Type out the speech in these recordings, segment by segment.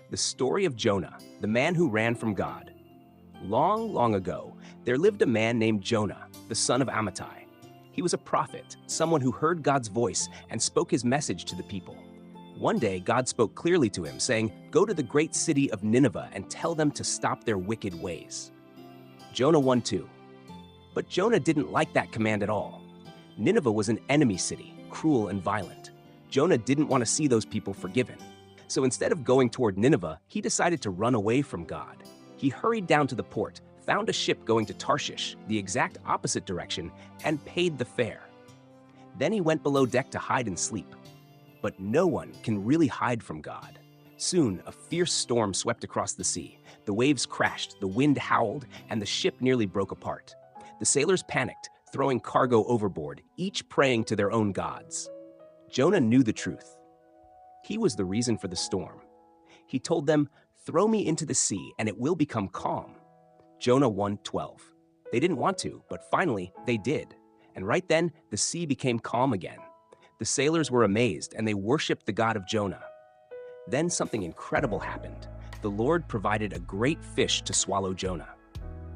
The story of Jonah, the man who ran from God. Long, long ago, there lived a man named Jonah, the son of Amittai. He was a prophet, someone who heard God's voice and spoke his message to the people. One day, God spoke clearly to him, saying, "Go to the great city of Nineveh and tell them to stop their wicked ways." Jonah 1:2. But Jonah didn't like that command at all. Nineveh was an enemy city, cruel and violent. Jonah didn't want to see those people forgiven. So instead of going toward Nineveh, he decided to run away from God. He hurried down to the port, found a ship going to Tarshish, the exact opposite direction, and paid the fare. Then he went below deck to hide and sleep. But no one can really hide from God. Soon, a fierce storm swept across the sea. The waves crashed, the wind howled, and the ship nearly broke apart. The sailors panicked, throwing cargo overboard, each praying to their own gods. Jonah knew the truth. He was the reason for the storm. He told them, "Throw me into the sea, and it will become calm." Jonah 1:12. They didn't want to, but finally they did. And right then, the sea became calm again. The sailors were amazed, and they worshipped the God of Jonah. Then something incredible happened. The Lord provided a great fish to swallow Jonah.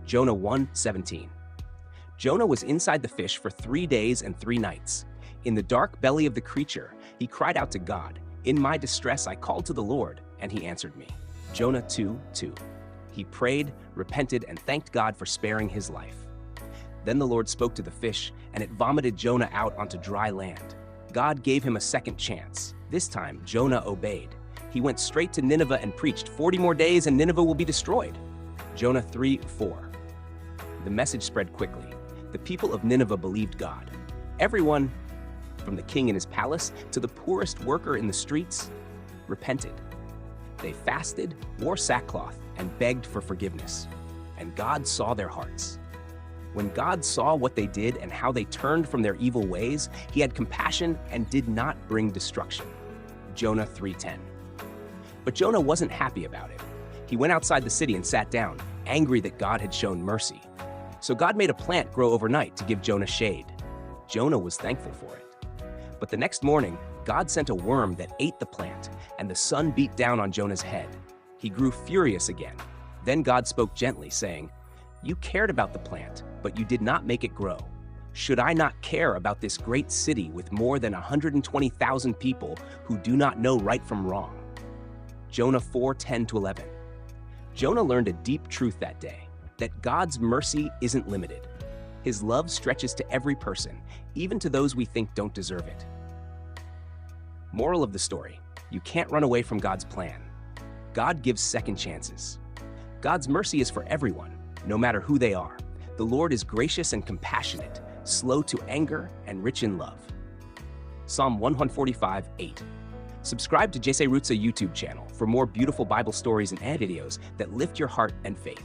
Jonah 1:17. Jonah was inside the fish for 3 days and 3 nights. In the dark belly of the creature, he cried out to God. "In my distress, I called to the Lord, and he answered me." Jonah 2:2. He prayed, repented, and thanked God for sparing his life. Then the Lord spoke to the fish, and it vomited Jonah out onto dry land. God gave him a second chance. This time, Jonah obeyed. He went straight to Nineveh and preached, 40 more days and Nineveh will be destroyed. Jonah 3:4. The message spread quickly. The people of Nineveh believed God. Everyone, from the king in his palace to the poorest worker in the streets, repented. They fasted, wore sackcloth, and begged for forgiveness. And God saw their hearts. When God saw what they did and how they turned from their evil ways, he had compassion and did not bring destruction. Jonah 3:10. But Jonah wasn't happy about it. He went outside the city and sat down, angry that God had shown mercy. So God made a plant grow overnight to give Jonah shade. Jonah was thankful for it. But the next morning, God sent a worm that ate the plant, and the sun beat down on Jonah's head. He grew furious again. Then God spoke gently, saying, "You cared about the plant, but you did not make it grow. Should I not care about this great city with more than 120,000 people who do not know right from wrong?" Jonah 4:10-11. Jonah learned a deep truth that day, that God's mercy isn't limited. His love stretches to every person, even to those we think don't deserve it. Moral of the story: you can't run away from God's plan. God gives second chances. God's mercy is for everyone, no matter who they are. The Lord is gracious and compassionate, slow to anger and rich in love. Psalm 145:8. Subscribe to Jesse Rutza YouTube channel for more beautiful Bible stories and videos that lift your heart and faith.